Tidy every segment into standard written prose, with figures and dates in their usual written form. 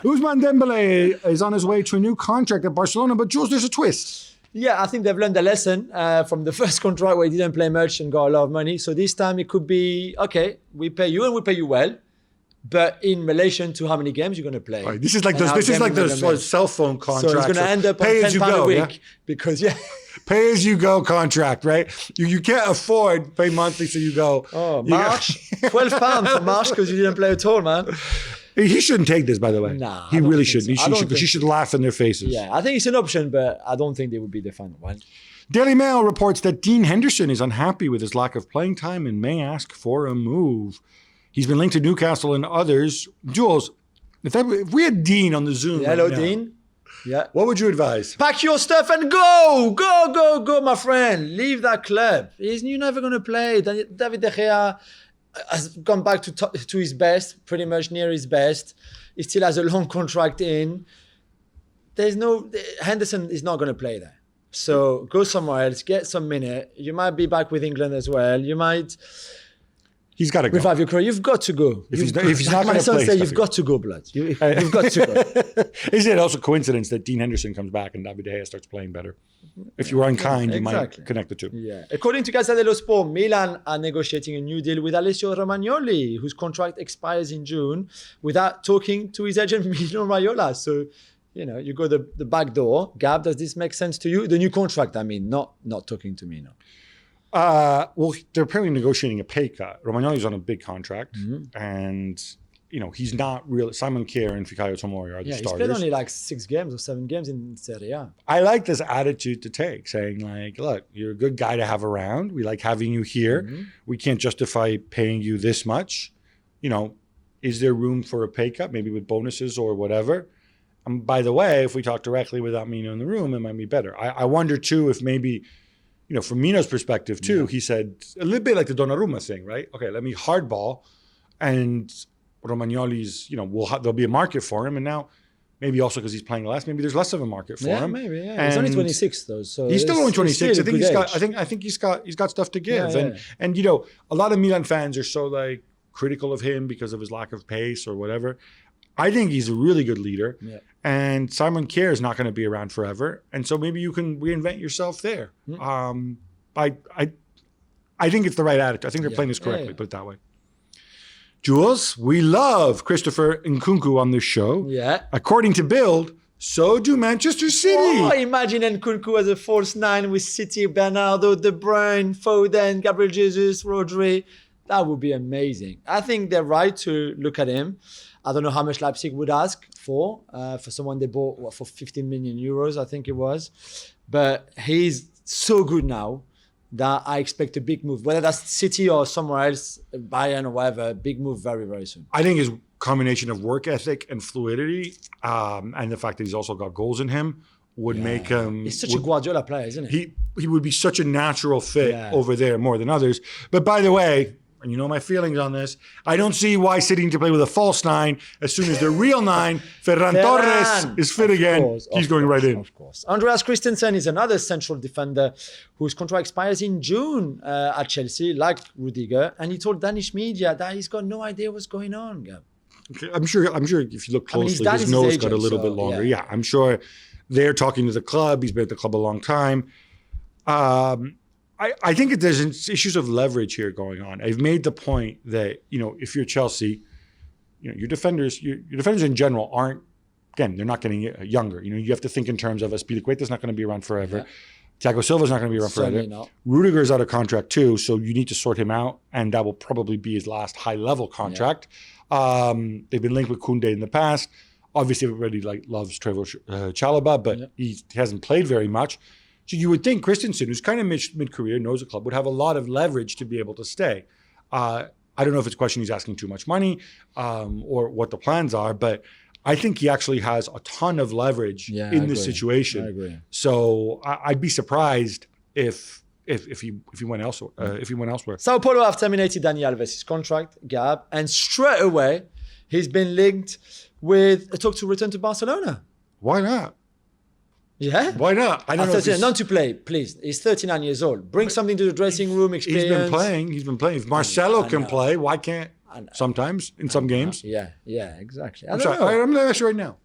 Ousmane Dembele is on his way to a new contract at Barcelona, but Jules, there's a twist. Yeah, I think they've learned a lesson from the first contract where he didn't play much and got a lot of money. So this time it could be, okay, we pay you and we pay you well, but in relation to how many games you're going to play. Right. This is like the cell phone contract. So it's going to end up on £10 a week because, pay as you go contract, right? You can't afford pay monthly, so you go. Oh, March, £12 for March because you didn't play at all, man. He shouldn't take this, by the way. Nah, he really shouldn't. So. He should laugh in their faces. Yeah, I think it's an option, but I don't think they would be the final one. Daily Mail reports that Dean Henderson is unhappy with his lack of playing time and may ask for a move. He's been linked to Newcastle and others. Jules, if we had Dean on the Zoom, hello, Dean. Yeah. What would you advise? Pack your stuff and go, my friend. Leave that club. You're never going to play. David De Gea has gone back to his best, pretty much near his best. He still has a long contract in. Henderson is not going to play there. So go somewhere else, get some minute. You might be back with England as well. You might... He's got to go. Revive your career. You've got to go. If he's not going to play, my son said, you've got to go, blood. You've got to go. Is it also coincidence that Dean Henderson comes back and David De Gea starts playing better? If you were unkind, you might connect the two. Yeah. According to Gazzetta dello Sport, Milan are negotiating a new deal with Alessio Romagnoli, whose contract expires in June, without talking to his agent, Mino Raiola. So, you go the back door. Gab, does this make sense to you? The new contract, I mean, not talking to Mino. Well, they're apparently negotiating a pay cut. Romagnoli's on a big contract, and he's not real. Simon Kjær and Fikayo Tomori are the starters. He's played only like 6 games or 7 games in Serie A. I like this attitude to take, saying like, look, you're a good guy to have around. We like having you here. We can't justify paying you this much. Is there room for a pay cut, maybe with bonuses or whatever? By the way, if we talk directly without Mino in the room, it might be better. I wonder too if maybe... from Mino's perspective too, he said a little bit like the Donnarumma thing, right? Okay, let me hardball, and Romagnoli's, there'll be a market for him, and now maybe also because he's playing less, maybe there's less of a market for him. Maybe, yeah. He's only 26 though, so he's still only 26. I think he's got stuff to give, and a lot of Milan fans are so like critical of him because of his lack of pace or whatever. I think he's a really good leader, and Simon Kjær is not going to be around forever, and so maybe you can reinvent yourself there. I think it's the right attitude. I think they're playing this correctly. Put it that way. Jules, we love Christopher Nkunku on this show. Yeah. According to Bild, so do Manchester City. Oh, imagine Nkunku as a false 9 with City, Bernardo, De Bruyne, Foden, Gabriel Jesus, Rodri. That would be amazing. I think they're right to look at him. I don't know how much Leipzig would ask for someone they bought for 15 million euros, I think it was. But he's so good now that I expect a big move, whether that's City or somewhere else, Bayern or whatever, big move very, very soon. I think his combination of work ethic and fluidity, and the fact that he's also got goals in him, would make him... He's such a Guardiola player, isn't he? He would be such a natural fit over there more than others. But by the way, and you know my feelings on this, I don't see why City need to play with a false 9 as soon as their real 9, Ferran Torres, is fit again. He's going right in. Of course. Andreas Christensen is another central defender whose contract expires in June at Chelsea, like Rudiger. And he told Danish media that he's got no idea what's going on, Gab. Okay, I'm sure if you look closely, his nose got a little bit longer. Yeah, I'm sure they're talking to the club. He's been at the club a long time. I think there's issues of leverage here going on. I've made the point that, if you're Chelsea, your defenders in general aren't, again, they're not getting younger. You have to think in terms of Azpilicueta's not going to be around forever. Thiago Silva's not going to be around forever. Rudiger's out of contract too, so you need to sort him out, and that will probably be his last high-level contract. They've been linked with Koundé in the past. Obviously, everybody loves Trevor Chalobah, but he hasn't played very much. So you would think Christensen, who's kind of mid-career, knows the club, would have a lot of leverage to be able to stay. I don't know if it's a question he's asking too much money or what the plans are, but I think he actually has a ton of leverage in this situation. I agree. So I'd be surprised if he went elsewhere. Sao Paulo have terminated Dani Alves' contract, Gab, and straight away he's been linked with a talk to return to Barcelona. Why not? Yeah? Why not? I don't know. Not to play, please. He's 39 years old. Bring something to the dressing room, experience. He's been playing. If Marcelo can play, why can't sometimes in some games. Yeah, exactly. I'm sorry. I'm going to ask you right now.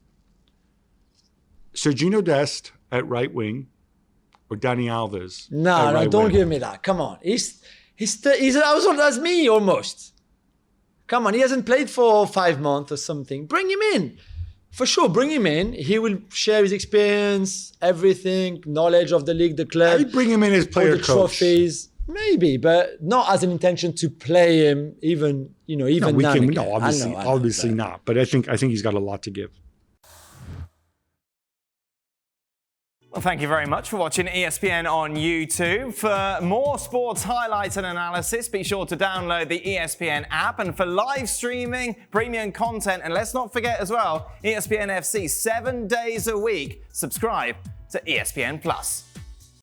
Sergiño Dest at right wing or Dani Alves? No, don't give me that. Come on. He's as old as me almost. Come on, he hasn't played for 5 months or something. Bring him in. For sure, bring him in. He will share his experience, everything, knowledge of the league, the club. I'd bring him in as player coach. Trophies. Maybe, but not as an intention to play him even now. No, obviously not. But I think he's got a lot to give. Well, thank you very much for watching ESPN on YouTube. For more sports highlights and analysis, be sure to download the ESPN app. And for live streaming, premium content, and let's not forget as well, ESPN FC 7 days a week. Subscribe to ESPN Plus.